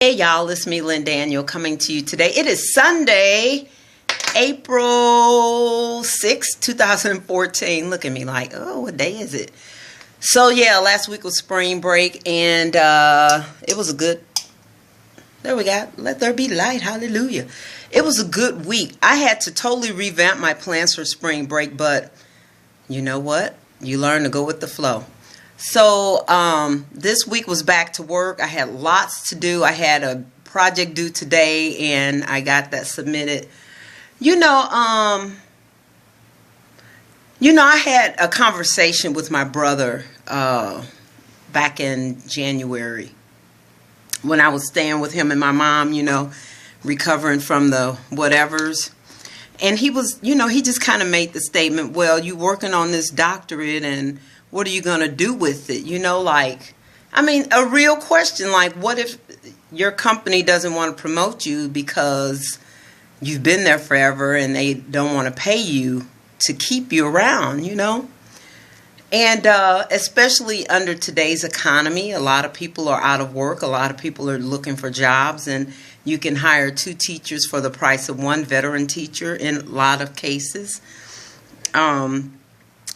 Hey y'all, it's me, Lynn Daniel, coming to you today. It is Sunday, April 6th, 2014. Look at me like, oh, what day is it? So yeah, last week was spring break, and it was a good, there we go, let there be light, hallelujah. It was a good week. I had to totally revamp my plans for spring break, but you know what? You learn to go with the flow. So this week was back to work. I had lots to do. I had a project due today, and I got that submitted. I had a conversation with my brother back in January when I was staying with him and my mom, recovering from the whatevers. And he was, he just kind of made the statement, well, you working on this doctorate, and what are you going to do with it? A real question, like, what if your company doesn't want to promote you because you've been there forever and they don't want to pay you to keep you around, And especially under today's economy, a lot of people are out of work. A lot of people are looking for jobs, and you can hire 2 teachers for the price of 1 veteran teacher in a lot of cases.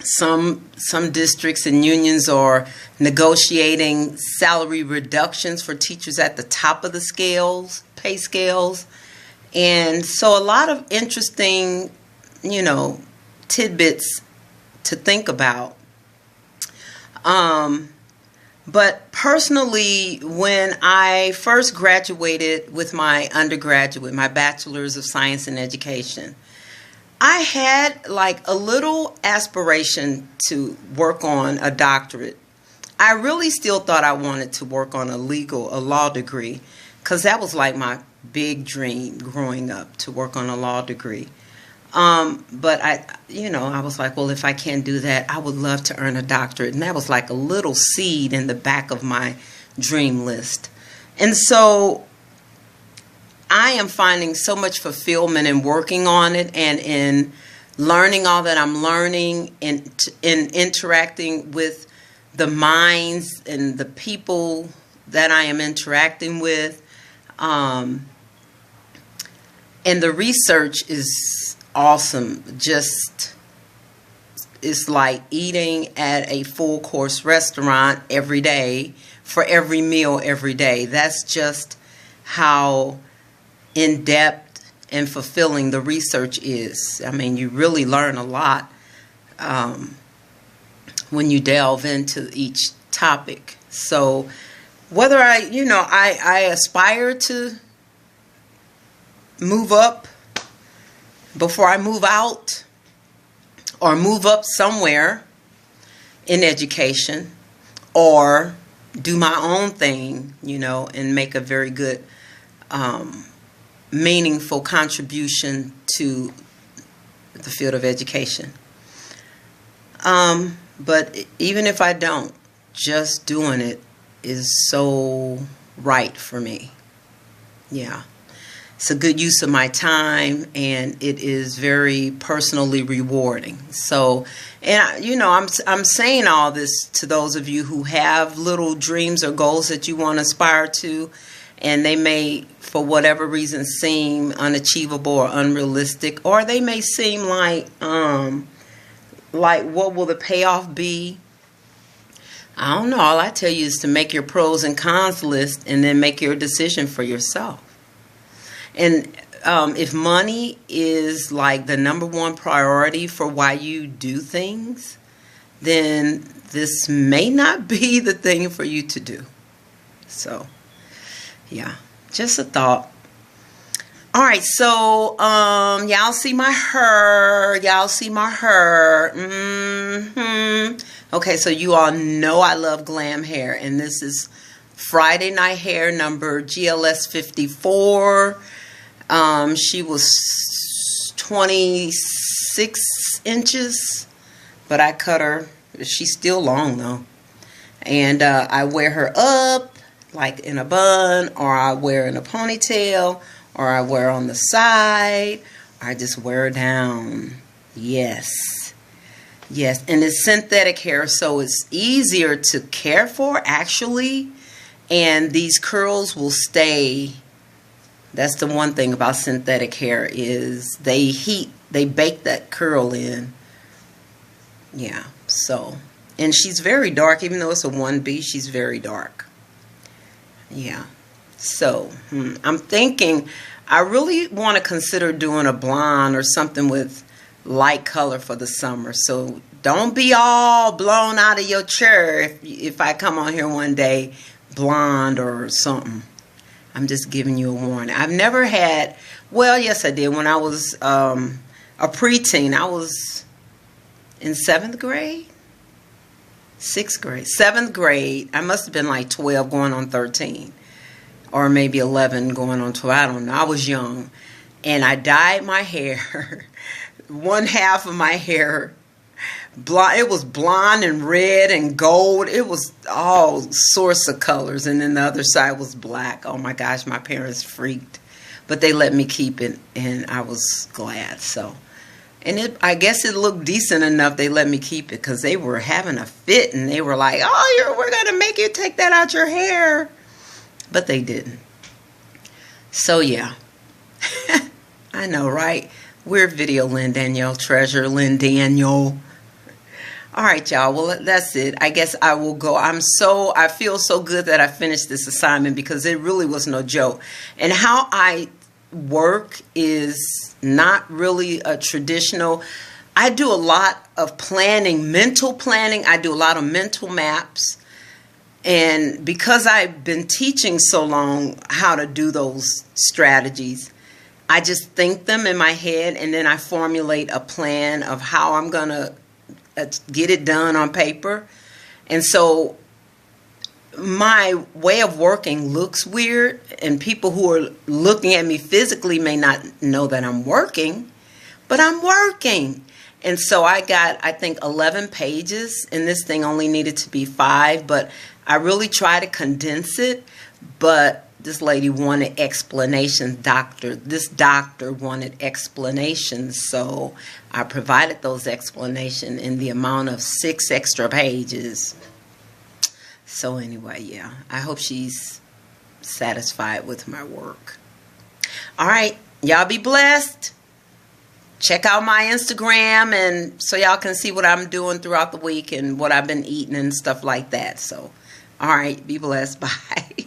Some districts and unions are negotiating salary reductions for teachers at the top of the pay scales. And so a lot of interesting, tidbits to think about. But personally, when I first graduated with my undergraduate, my bachelor's of science in education, I had like a little aspiration to work on a doctorate. I really still thought I wanted to work on a law degree, because that was like my big dream growing up, to work on a law degree. But I was like, well, if I can't do that, I would love to earn a doctorate. And that was like a little seed in the back of my dream list. And so I am finding so much fulfillment in working on it, and in learning all that I'm learning, in interacting with the minds and the people that I am interacting with. And the research is awesome. It's like eating at a full course restaurant every day for every meal every day. That's just how in-depth and fulfilling the research is. I mean, you really learn a lot when you delve into each topic. So whether I aspire to move up before I move out, or move up somewhere in education, or do my own thing, and make a very good meaningful contribution to the field of education. But even if I don't, just doing it is so right for me. Yeah. It's a good use of my time, and it is very personally rewarding. So, and I'm saying all this to those of you who have little dreams or goals that you want to aspire to, and they may, for whatever reason, seem unachievable or unrealistic, or they may seem like what will the payoff be? I don't know. All I tell you is to make your pros and cons list, and then make your decision for yourself. And if money is like the #1 priority for why you do things, then this may not be the thing for you to do. So, yeah, just a thought. All right, so y'all see my hair. Okay, so you all know I love glam hair, and this is Friday Night Hair number GLS 54. She was 26 inches, but I cut her. She's still long though. And I wear her up like in a bun, or I wear in a ponytail, or I wear on the side, or I just wear her down. Yes. And it's synthetic hair, so it's easier to care for actually. And these curls will stay. That's the one thing about synthetic hair is they bake that curl in. Yeah, so. And she's very dark, even though it's a 1B, she's very dark. Yeah. So, I'm thinking I really want to consider doing a blonde or something with light color for the summer. So, don't be all blown out of your chair if I come on here one day blonde or something. I'm just giving you a warning. I've never had, well, yes I did. When I was a preteen, I was in 7th grade? 6th grade. 7th grade. I must have been like 12 going on 13. Or maybe 11 going on 12. I don't know. I was young. And I dyed my hair. One half of my hair blonde. It was blonde and red and gold. It was all sorts of colors. And then the other side was black. Oh my gosh, my parents freaked. But they let me keep it, and I was glad. So, and I guess it looked decent enough they let me keep it, because they were having a fit, and they were like, oh, we're going to make you take that out your hair. But they didn't. So yeah. I know, right? Weird video, Lynn Danielle Treasure, Lynn Danielle. All right, y'all. Well, that's it. I guess I will go. I feel so good that I finished this assignment, because it really was no joke. And how I work is not really a traditional. I do a lot of planning, mental planning. I do a lot of mental maps. And because I've been teaching so long how to do those strategies, I just think them in my head, and then I formulate a plan of how I'm going to get it done on paper. And so my way of working looks weird, and people who are looking at me physically may not know that I'm working, but I'm working. And so I got, I think, 11 pages, and this thing only needed to be 5, but I really try to condense it. But this lady wanted explanations. This doctor wanted explanations, so I provided those explanations in the amount of 6 extra pages. So anyway, yeah, I hope she's satisfied with my work. All right, y'all be blessed. Check out my Instagram, and so y'all can see what I'm doing throughout the week and what I've been eating and stuff like that. So, all right, be blessed. Bye.